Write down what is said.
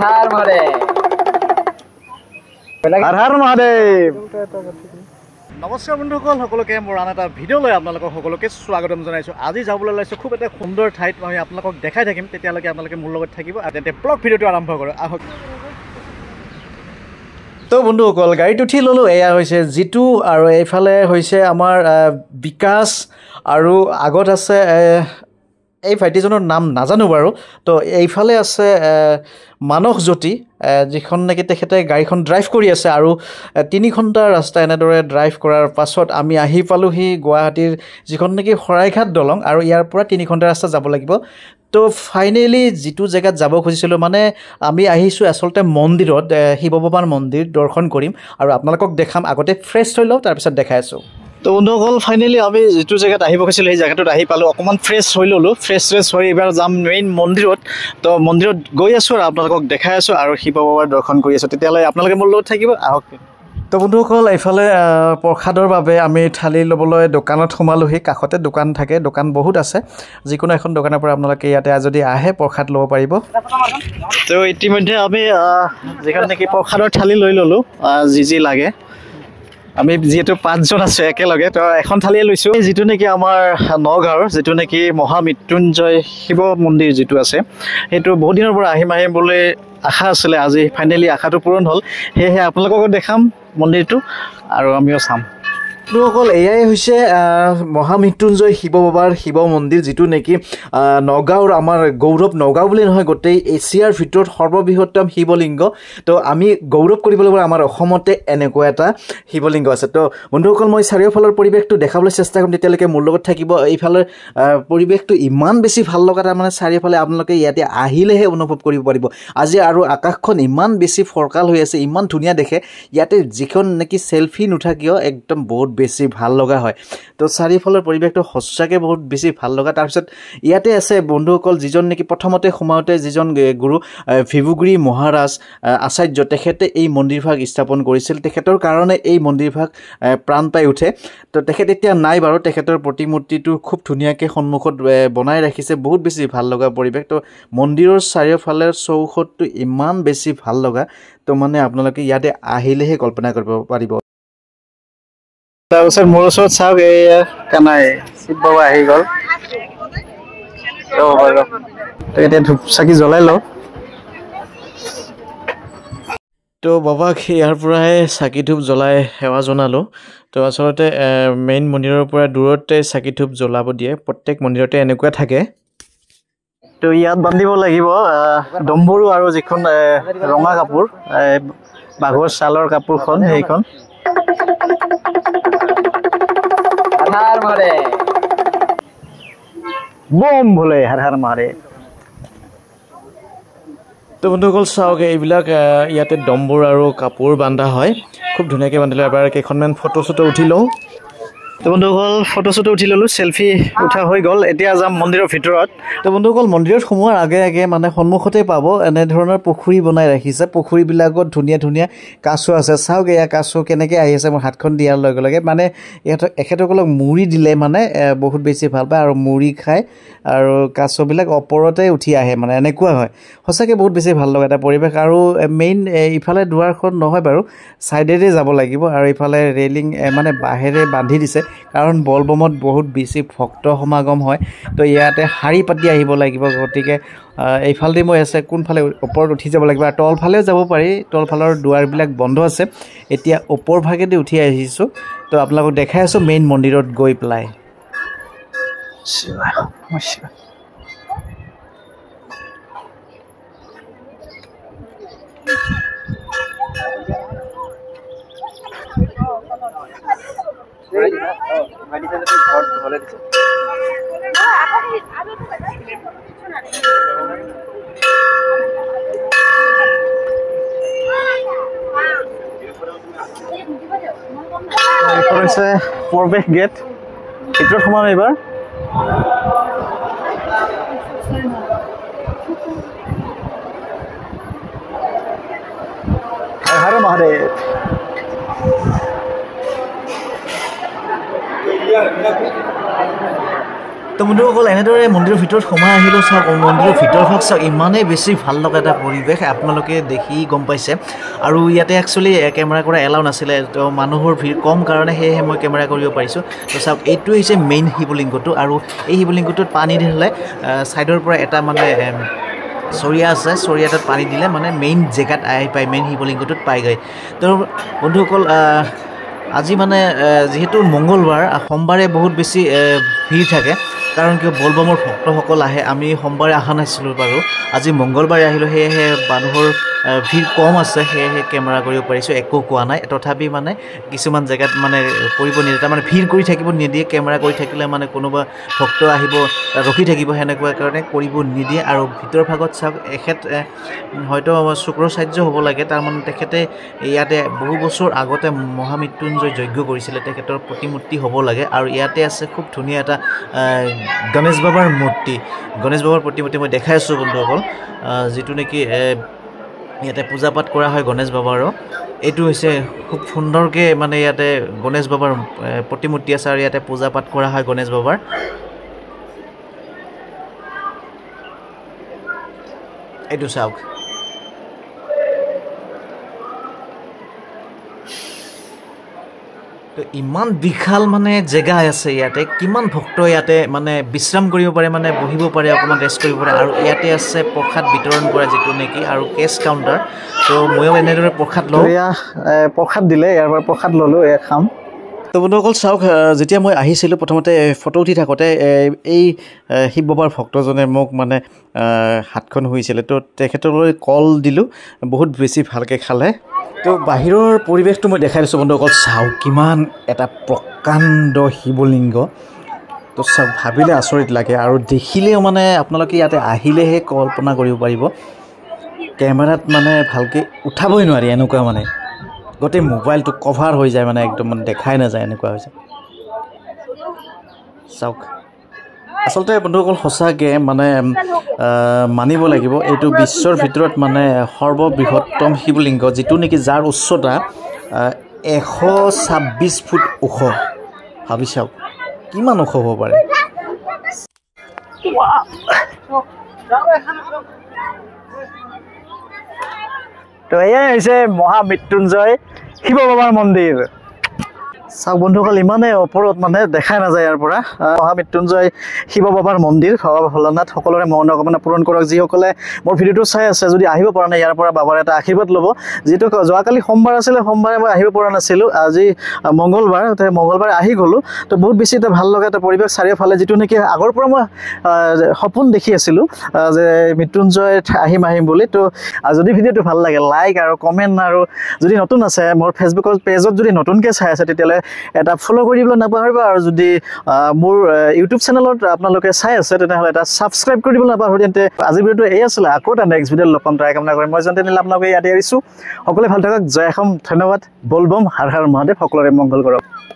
हर महादेव हर हर महादेव নমস্কাৰ বন্ধুসকল সকলোকে মোৰ আন এটা ভিডিঅ'লৈ আপোনালোকক সকলোকে স্বাগতম জনাইছোঁ। আজি যাবলৈ ওলাইছোঁ খুব এটা সুন্দৰ ঠাইত মই আপোনালোকক দেখাই থাকিম, তেতিয়ালৈকে আপোনালোকে মোৰ লগত থাকিব আৰু তেন্তে ব্লগ ভিডিঅ'টো আৰম্ভ কৰোঁ আহক। তো বন্ধুসকল গাড়ীত উঠি ল'লোঁ, এয়া হৈছে জিতু আৰু এইফালে হৈছে আমাৰ বিকাশ আৰু আগত আছে এই ভাইটিজনৰ নাম নাজানো বাৰু। তো এইফালে আছে মানস জ্যোতি, যিখন নেকি তেখেতে গাড়ীখন ড্ৰাইভ কৰি আছে আৰু 3 ঘণ্টা ৰাস্তা এনেদৰে ড্ৰাইভ কৰাৰ পাছত আমি আহি পালোঁহি গুৱাহাটীৰ যিখন নেকি শৰাইঘাট দলং, আৰু ইয়াৰ পৰা 3 ঘণ্টা ৰাস্তা যাব লাগিব। তো ফাইনেলি যিটো জেগাত যাব খুজিছিলোঁ, মানে আমি আহিছোঁ আচলতে মন্দিৰত, শিৱ বাবাৰ মন্দিৰ দৰ্শন কৰিম আৰু আপোনালোকক দেখাম। আগতে ফ্ৰেছ হৈ লওঁ, তাৰপিছত দেখাই আছোঁ। তো বন্ধুসকল ফাইনেলি আমি যিটো জেগাত আহিব খুজিছিলোঁ সেই জেগাটোত আহি পালোঁ। অকণমান ফ্ৰেছ হৈ ল'লোঁ, ফ্ৰেছ হৈ এইবাৰ যাম মেইন মন্দিৰত। তো মন্দিৰত গৈ আছোঁ আৰু আপোনালোকক দেখাই আছোঁ আৰু শিৱ বাবাৰ দৰ্শন কৰি আছোঁ। তেতিয়াহ'লে আপোনালোকে মোৰ লগত থাকিব আহক। তো বন্ধুসকল এইফালে প্ৰসাদৰ বাবে আমি থালি ল'বলৈ দোকানত সোমালোঁহি। কাষতে দোকান থাকে, দোকান বহুত আছে, যিকোনো এখন দোকানৰ পৰা আপোনালোকে ইয়াতে যদি আহে প্ৰসাদ ল'ব পাৰিব। তো ইতিমধ্যে আমি যিখন নেকি প্ৰসাদৰ থালি লৈ ল'লোঁ, যি লাগে। আমি যিহেতু 5 জন আছোঁ একেলগে, তো এখন থালিয়ে লৈছোঁ। যিটো নেকি আমাৰ নগাঁৱৰ যিটো নেকি মহামৃত্যুঞ্জয় শিৱ মন্দিৰ যিটো আছে, সেইটো বহুত দিনৰ পৰা আহিম বুলি আশা আছিলে। আজি ফাইনেলি আশাটো পূৰণ হ'ল, সেয়েহে আপোনালোককো দেখাম মন্দিৰটো আৰু আমিও চাম। বন্ধুসকল এয়াই হৈছে মহামৃত্যুঞ্জয় শিৱ বাবাৰ শিৱ মন্দিৰ, যিটো নেকি নগাঁৱৰ আমাৰ গৌৰৱ, নগাঁও বুলি নহয় গোটেই এছিয়াৰ ভিতৰত সৰ্ববৃহত্তম শিৱলিংগ। তো আমি গৌৰৱ কৰিবলৈ গ'লে আমাৰ অসমতে এনেকুৱা এটা শিৱলিংগ আছে। তো বন্ধুসকল মই চাৰিওফালৰ পৰিৱেশটো দেখাবলৈ চেষ্টা কৰিম, তেতিয়ালৈকে মোৰ লগত থাকিব। এইফালে পৰিৱেশটো ইমান বেছি ভাল লগা, তাৰমানে চাৰিওফালে আপোনালোকে ইয়াতে আহিলেহে অনুভৱ কৰিব পাৰিব। আজি আৰু আকাশখন ইমান বেছি ফৰকাল হৈ আছে, ইমান ধুনীয়া দেখে। ইয়াতে যিখন নেকি চেলফি নুঠা কিয় একদম বহুত বেছি ভাল লগা হয়। তো চাৰিওফালৰ পৰিৱেশটো সঁচাকৈ বহুত বেছি ভাল লগা। তাৰপিছত ইয়াতে আছে বন্ধুসকল যিজন নেকি প্ৰথমতে সোমাওঁতে যিজন গুৰু ভিভুগুৰি মহাৰাজ আচাৰ্য, তেখেতে এই মন্দিৰভাগ স্থাপন কৰিছিল। তেখেতৰ কাৰণে এই মন্দিৰভাগ প্ৰাণ পাই উঠে। তো তেখেত এতিয়া নাই বাৰু, তেখেতৰ প্ৰতিমূৰ্তিটো খুব ধুনীয়াকৈ সন্মুখত বনাই ৰাখিছে, বহুত বেছি ভাল লগা পৰিৱেশ। তো মন্দিৰৰ চাৰিওফালে চৌহদটো ইমান বেছি ভাল লগা, তো মানে আপোনালোকে ইয়াতে আহিলেহে কল্পনা কৰিব পাৰিব। তাৰপিছত মোৰ ওচৰত চাওক, এয়া কানাই শিৱ বাবা আহি গ'ল। তো এতিয়া ধূপ চাকি জ্বলাই লওঁ। তো বাবাক ইয়াৰ পৰাই চাকি ধূপ জ্বলাই সেৱা জনালোঁ। তো আচলতে মেইন মন্দিৰৰ পৰা দূৰতে চাকি ধূপ জ্বলাব দিয়ে, প্ৰত্যেক মন্দিৰতে এনেকুৱা থাকে। তো ইয়াত বান্ধিব লাগিব ডম্বৰু আৰু যিখন ৰঙা কাপোৰ, বাঘৰ ছালৰ কাপোৰখন, সেইখন। हर महादेव বম ভোলে হৰ হৰ মহাদেৱ। তো বন্ধুসকল চাওক, এইবিলাক ইয়াতে ডম্বৰ আৰু কাপোৰ বান্ধা হয়, খুব ধুনীয়াকৈ বান্ধিলে। এবাৰ কেইখনমান ফটো চটো উঠি লওঁ। তো বন্ধুসকল ফটো চটো উঠি ল'লোঁ, চেলফি উঠা হৈ গ'ল। এতিয়া যাম মন্দিৰৰ ভিতৰত। তো বন্ধুসকল মন্দিৰত সোমোৱাৰ আগে আগে মানে সন্মুখতে পাব এনেধৰণৰ পুখুৰী বনাই ৰাখিছে। পুখুৰীবিলাকত ধুনীয়া ধুনীয়া কাছ আছে। চাওক এয়া কাছ কেনেকৈ আহি আছে মোৰ হাতখন দিয়াৰ লগে লগে। মানে এখেতসকলক মুড়ি দিলে মানে বহুত বেছি ভাল পায় আৰু মুড়ি খায়, আৰু কাছবিলাক ওপৰতে উঠি আহে, মানে এনেকুৱা হয়। সঁচাকৈ বহুত বেছি ভাল লগা এটা পৰিৱেশ। আৰু মেইন ইফালে দুৱাৰখন নহয় বাৰু, ছাইডেৰে যাব লাগিব, আৰু ইফালে ৰেলিং মানে বাঁহেৰে বান্ধি দিছে, কাৰণ বলবমত বহুত বেছি ভক্ত সমাগম হয়। তো ইয়াতে শাৰী পাতি আহিব লাগিব, গতিকে এইফালেদি মই আছে কোনফালে ওপৰত উঠি যাব লাগিব, আৰু তলফালেও যাব পাৰি, তলফালৰ দুৱাৰবিলাক বন্ধ আছে। এতিয়া ওপৰ ভাগেদি উঠি আহিছোঁ, তো আপোনালোকক দেখাই আছোঁ মেইন মন্দিৰত গৈ পেলাই। প্ৰৱেশ গেট, ভিতৰত সোমাম এইবাৰ। হৰ মহাদেৱ। তো বন্ধুসকল এনেদৰে মন্দিৰৰ ভিতৰত সোমাই আহিলোঁ চাওক মন্দিৰৰ ভিতৰভাগ চাওক ইমানেই বেছি ভাল লগা এটা পৰিৱেশ আপোনালোকে দেখি গম পাইছে আৰু ইয়াতে একচুৱেলি কেমেৰা কৰা এলাউ নাছিলে তো মানুহৰ ভিৰ কম কাৰণে সেয়েহে মই কেমেৰা কৰিব পাৰিছোঁ তো চাওক এইটো হৈছে মেইন শিৱলিংগটো আৰু এই শিৱলিংগটোত পানী দিলে ছাইডৰ পৰা এটা মানে চৰিয়া আছে চৰিয়াটোত পানী দিলে মানে মেইন জেগাত আহি পায় মেইন শিৱলিংগটোত পায়গৈ তো বন্ধুসকল আজি মানে যেহেতু মঙ্গলবাৰ সোমবাৰে বহুত বেছি ভিৰ থাকে কাৰণ কিয় বলবমৰ ভক্তসকল আহে আমি সোমবাৰে অহা নাছিলোঁ বাৰু আজি মঙ্গলবাৰে আহিলোঁ সেয়েহে মানুহৰ ভিৰ কম আছে সেয়েহে কেমেৰা কৰিব পাৰিছোঁ একো কোৱা নাই তথাপি মানে কিছুমান জেগাত মানে কৰিব নিদিয়ে তাৰমানে ভিৰ কৰি থাকিব নিদিয়ে কেমেৰা কৰি থাকিলে মানে কোনোবা ভক্ত আহিব ৰখি থাকিব সেনেকুৱা কাৰণে কৰিব নিদিয়ে আৰু ভিতৰ ভাগত চাওক এখেত হয়তো শুক্ৰাচাৰ্য হ'ব লাগে তাৰমানে তেখেতে ইয়াতে বহু বছৰ আগতে মহামৃত্যুঞ্জয় যজ্ঞ কৰিছিলে তেখেতৰ প্ৰতিমূৰ্তি হ'ব লাগে আৰু ইয়াতে আছে খুব ধুনীয়া এটা গণেশ বাবাৰ মূৰ্তি গণেশ বাবাৰ প্ৰতিমূৰ্তি মই দেখাই আছোঁ বন্ধুসকল যিটো নেকি ইয়াতে পূজা পাঠ কৰা হয় গণেশ বাবাৰো এইটো হৈছে খুব সুন্দৰকৈ মানে ইয়াতে গণেশ বাবাৰ প্ৰতিমূৰ্তি আছে আৰু ইয়াতে পূজা পাঠ কৰা হয় গণেশ বাবাৰ এইটো চাওক তো ইমান বিশাল মানে জেগা আছে ইয়াতে কিমান ভক্ত ইয়াতে মানে বিশ্ৰাম কৰিব পাৰে মানে বহিব পাৰে অকণমান ৰেষ্ট কৰিব পাৰে আৰু ইয়াতে আছে প্ৰসাদ বিতৰণ কৰা যিটো নেকি আৰু কেছ কাউণ্টাৰ তো ময়ো এনেদৰে প্ৰসাদ লওঁ প্ৰসাদ দিলে ইয়াৰ পৰা প্ৰসাদ ল'লোঁ এয়া খাম তো বন্ধুসকল চাওক যেতিয়া মই আহিছিলোঁ প্ৰথমতে ফটো উঠি থাকোঁতে এই শিৱ বাবাৰ ভক্তজনে মোক মানে হাতখন হৈছিলে তো তেখেতলৈ কল দিলোঁ বহুত বেছি ভালকৈ খালে তো বাহিৰৰ পৰিৱেশটো মই দেখাই দিছোঁ বন্ধুসকল চাওক কিমান এটা প্ৰকাণ্ড শিৱলিংগ তো চাওক ভাবিলে আচৰিত লাগে আৰু দেখিলেও মানে আপোনালোকে ইয়াতে আহিলেহে কল্পনা কৰিব পাৰিব কেমেৰাত মানে ভালকৈ উঠাবই নোৱাৰি এনেকুৱা মানে গোটেই মোবাইলটো কভাৰ হৈ যায় মানে একদম মানে দেখাই নাযায় এনেকুৱা হৈছে চাওক আচলতে বন্ধুসকল সঁচাকৈ মানে মানিব লাগিব এইটো বিশ্বৰ ভিতৰত মানে সৰ্ববৃহত্তম শিৱলিংগ যিটো নেকি যাৰ উচ্চতা 126 ফুট ওখ ভাবি চাওক কিমান ওখ হ'ব পাৰে তো এয়াই হৈছে মহামৃত্যুঞ্জয় শিৱ বাবাৰ মন্দিৰ চাওক বন্ধুসকল ইমানেই ওপৰত মানে দেখাই নাযায় ইয়াৰ পৰা মহামৃত্যুঞ্জয় শিৱ বাবাৰ মন্দিৰ বাবা ভোলানাথ সকলোৰে মনোকামনা পূৰণ কৰক যিসকলে মোৰ ভিডিঅ'টো চাই আছে যদি আহিব পৰা নাই ইয়াৰ পৰা বাবাৰ এটা আশীৰ্বাদ ল'ব যিটো যোৱাকালি সোমবাৰ আছিলে সোমবাৰে মই আহিব পৰা নাছিলোঁ আজি মঙ্গলবাৰে আহি গ'লোঁ তো বহুত বেছি এটা ভাল লগা এটা পৰিৱেশ চাৰিওফালে যিটো নেকি আগৰ পৰা মই সপোন দেখি আছিলোঁ যে মৃত্যুঞ্জয়ত আহিম বুলি তো যদি ভিডিঅ'টো ভাল লাগে লাইক আৰু কমেণ্ট আৰু যদি নতুন আছে মোৰ ফেচবুকৰ পেজত যদি নতুনকৈ চাই আছে তেতিয়াহ'লে এটা ফ'ল' কৰিবলৈ নাপাহৰিবা আৰু যদি মোৰ ইউটিউব চেনেলত আপোনালোকে চাই আছে তেনেহ'লে এটা ছাবস্ক্ৰাইব কৰি দিবলৈ নাপাহৰিব তেন্তে আজিৰ ভিডিঅ'টো এই আছিলে আকৌ এটা নেক্সট ভিডিঅ'ত লগ পাম তাৰে কামনা কৰিম মই যেন তেনেহ'লে আপোনালোকে ইয়াতে এৰিছোঁ সকলোৱে ভাল থাকক জয় অসম ধন্যবাদ বলবম হৰ হৰ মহাদেৱ সকলোৰে মংগল কৰক